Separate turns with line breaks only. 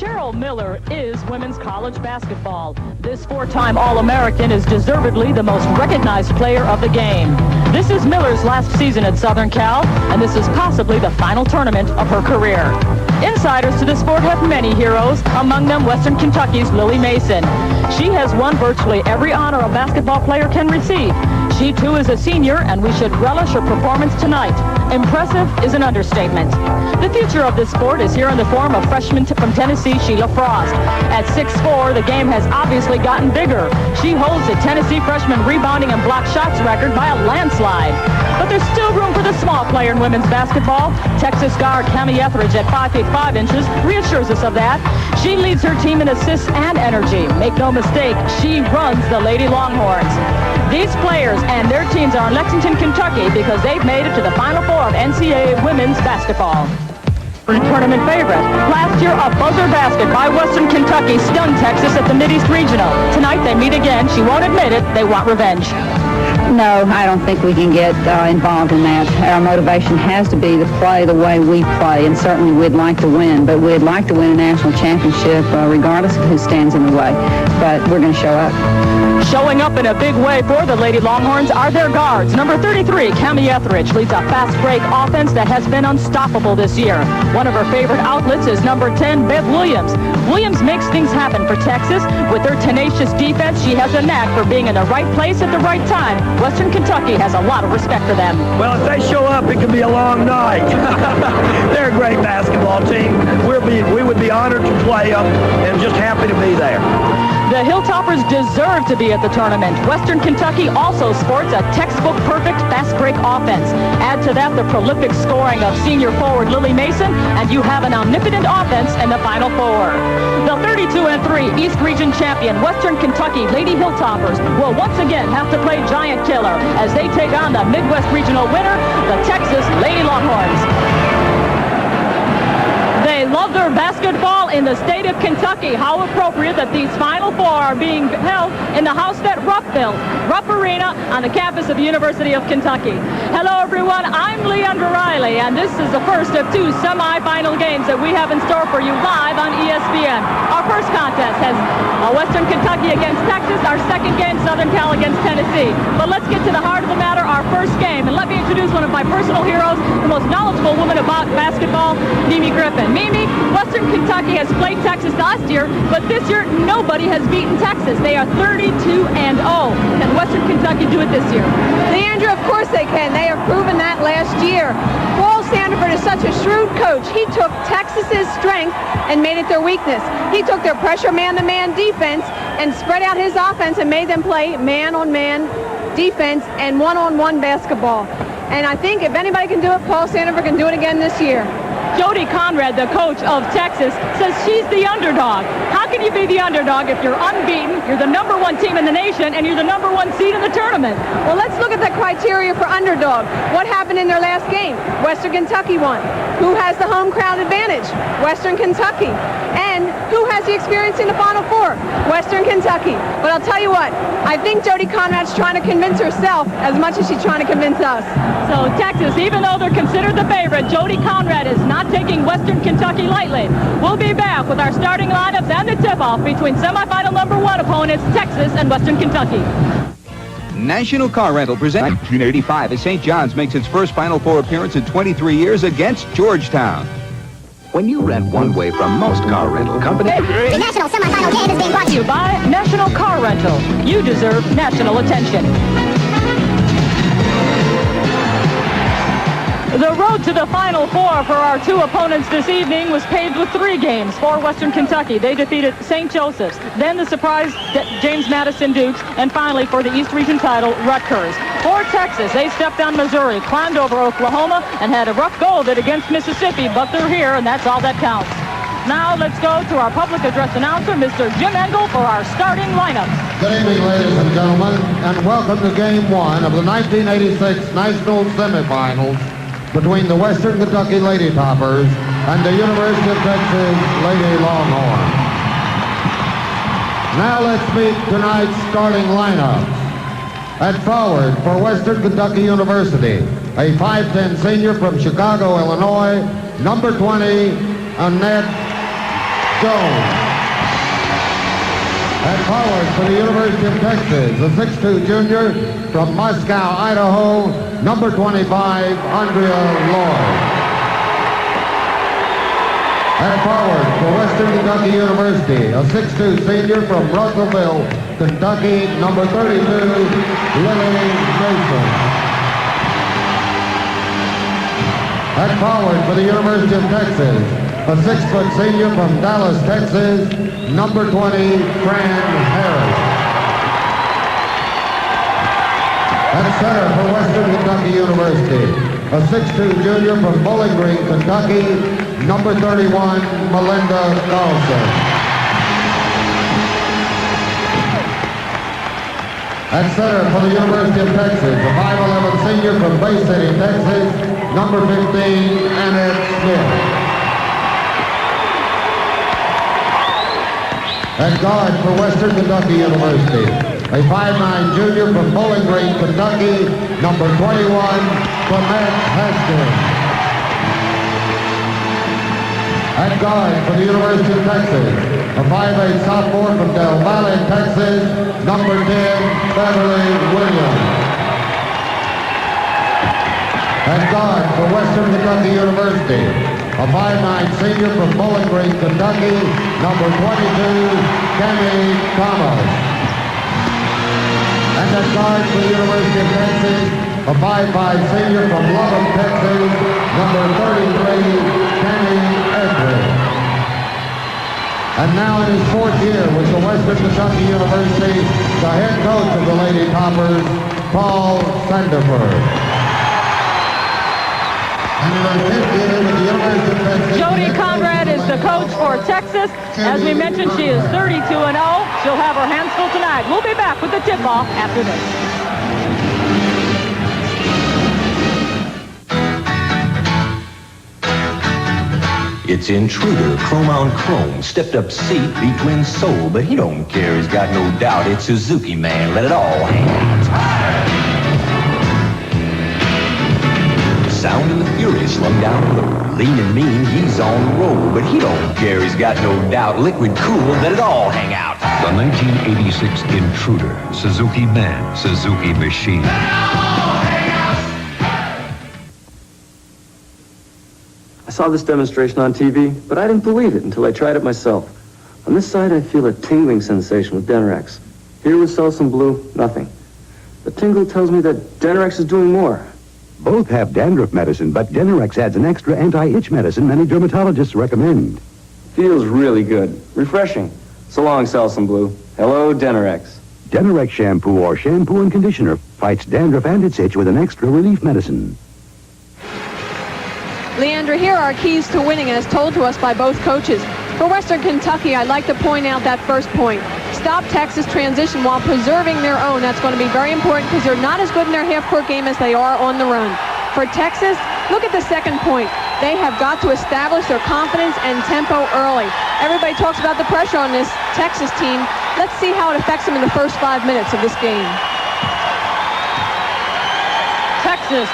Cheryl Miller is women's college basketball. This four-time All-American is deservedly the most recognized player of the game. This is Miller's last season at Southern Cal, and this is possibly the final tournament of her career. Insiders to the sport have many heroes, among them Western Kentucky's Lily Mason. She has won virtually every honor a basketball player can receive. She, too, is a senior, and we should relish her performance tonight. Impressive is an understatement. The future of this sport is here in the form of freshman from Tennessee, Sheila Frost. At 6'4", the game has obviously gotten bigger. She holds the Tennessee freshman rebounding and block shots record by a landslide. But there's still room for the small player in women's basketball. Texas guard Cami Etheridge at 5 feet 5 inches reassures us of that. She leads her team in assists and energy. Make no mistake, she runs the Lady Longhorns. These players and their teams are in Lexington, Kentucky because they've made it to the Final Four of NCAAW women's basketball. Tournament favorite. Last year, a buzzer basket by Western Kentucky stunned Texas at the Mid-East Regional. Tonight, they meet again. She won't admit it. They want revenge.
No, I don't think we can get involved in that. Our motivation has to be to play the way we play, and certainly we'd like to win, but we'd like to win a national championship regardless of who stands in the way. But we're going to show up.
Showing up in a big way for the Lady Longhorns are their guards. Number 33, Cami Etheridge, leads a fast break offense that has been unstoppable this year. One of her favorite outlets is number 10, Bev Williams. Williams makes things happen for Texas. With her tenacious defense, she has a knack for being in the right place at the right time. Western Kentucky has a lot of respect for them.
Well, if they show up, it could be a long night. They're a great basketball team. We would be honored to play them and just happy to be there.
The Hilltoppers deserve to be at the tournament. Western Kentucky also sports a textbook-perfect fast break offense. Add to that the prolific scoring of senior forward Lily Mason, and you have an omnipotent offense in the Final Four. The 32-3 East Region champion Western Kentucky Lady Hilltoppers will once again have to play giant killer as they take on the Midwest Regional winner, the Texas Lady Longhorns. They love their basketball in the state of Kentucky. How appropriate that these Final Four are being held in the house that Rupp built, Rupp Arena on the campus of the University of Kentucky. Hello, everyone. I'm Leandra Riley, and this is the first of two semifinal games that we have in store for you live on ESPN. Our first contest has Western Kentucky against Texas. Our second game, Southern Cal against Tennessee. But let's get to the heart of the matter, our first game. And let me introduce one of my personal heroes, the most knowledgeable woman about basketball, Mimi Griffin. Mimi, Western Kentucky has played Texas last year, but this year nobody has beaten Texas. They are 32-0. Can Western Kentucky do it this year?
Leandra, of course they can. They have proven that last year. Paul Sanford is such a shrewd coach. He took Texas's strength and made it their weakness. He took their pressure man-to-man defense and spread out his offense and made them play man-on-man defense and one-on-one basketball. And I think if anybody can do it, Paul Sanford can do it again this year.
Jody Conrad, the coach of Texas, says she's the underdog. How can you be the underdog if you're unbeaten, you're the number one team in the nation, and you're the number one seed in the tournament?
Well, let's look at the criteria for underdog. What happened in their last game? Western Kentucky won. Who has the home crowd advantage? Western Kentucky. And who has the experience in the Final Four? Western Kentucky. But I'll tell you what, I think Jody Conrad's trying to convince herself as much as she's trying to convince us.
So Texas, even though they're considered the favorite, Jody Conrad is not taking Western Kentucky lightly. We'll be back with our starting lineups and the tip-off between semifinal number one opponents, Texas and Western Kentucky.
National Car Rental presents 1985 as St. John's makes its first Final Four appearance in 23 years against Georgetown.
When you rent one way from most car rental companies...
The national semifinal game is being brought to you
by National Car Rental. You deserve national attention. The road to the Final Four for our two opponents this evening was paved with 3 games for Western Kentucky. They defeated St. Joseph's, then the surprise James Madison Dukes, and finally for the East Region title, Rutgers. For Texas, they stepped on Missouri, climbed over Oklahoma, and had a rough go of it against Mississippi, but they're here, and that's all that counts. Now let's go to our public address announcer, Mr. Jim Engel, for our starting lineup.
Good evening, ladies and gentlemen, and welcome to Game 1 of the 1986 National Semifinals between the Western Kentucky Lady Toppers and the University of Texas Lady Longhorns. Now let's meet tonight's starting lineup. At forward for Western Kentucky University, a 5'10 senior from Chicago, Illinois, number 20, Natl. Jones. At forward for the University of Texas, the 6'2 junior from Moscow, Idaho, number 25, Andrea Lloyd. At forward for Western Kentucky University, a 6'2 senior from Russellville, Kentucky, number 32, Lily Mason. At forward for the University of Texas, a 6-foot senior from Dallas, Texas, number 20, Fran Harris. At center for Western Kentucky University, a 6'2 junior from Bowling Green, Kentucky, number 31, Melinda Carlson. At center for the University of Texas, a 5'11 senior from Bay City, Texas, number 15, Annette Smith. At guard for Western Kentucky University, a 5'9 junior from Bowling Green, Kentucky, number 21, Clement Haskins. At guard for the University of Texas, a 5'8 sophomore from Del Valle, Texas, number 10, Beverly Williams. At guard for Western Kentucky University, a 5'9 senior from Bowling Green, Kentucky, number 22, Cammy Thomas. And at guard for the University of Texas, a 5'5 senior from Lubbock, Texas, number 33, Kenny Edwards. And now in his fourth year with the Western Kentucky University, the head coach of the Lady Toppers, Paul Sanderford.
Jody Conrad is the coach for Texas. As we mentioned, she is 32-0. She'll have her hands full tonight. We'll be back with the tip-off after this.
It's Intruder, chrome on chrome, stepped up seat, B-twin soul, but he don't care, he's got no doubt. It's Suzuki Man, let it all hang out. Sound and the Fury slung down low. Lean and mean, he's on the roll, but he don't care, he's got no doubt. Liquid cool, let it all hang out.
The 1986 Intruder, Suzuki Man, Suzuki Machine.
I saw this demonstration on TV, but I didn't believe it until I tried it myself. On this side, I feel a tingling sensation with Denorex. Here with Selsun Blue, nothing. The tingle tells me that Denorex is doing more.
Both have dandruff medicine, but Denorex adds an extra anti-itch medicine many dermatologists recommend.
Feels really good. Refreshing. So long, Selsun Blue. Hello, Denorex.
Denorex shampoo or shampoo and conditioner fights dandruff and its itch with an extra relief medicine.
Leandra, here are keys to winning as told to us by both coaches. For Western Kentucky, I'd like to point out that first point. Stop Texas transition while preserving their own. That's going to be very important because they're not as good in their half-court game as they are on the run. For Texas, look at the second point. They have got to establish their confidence and tempo early. Everybody talks about the pressure on this Texas team. Let's see how it affects them in the first 5 minutes of this game.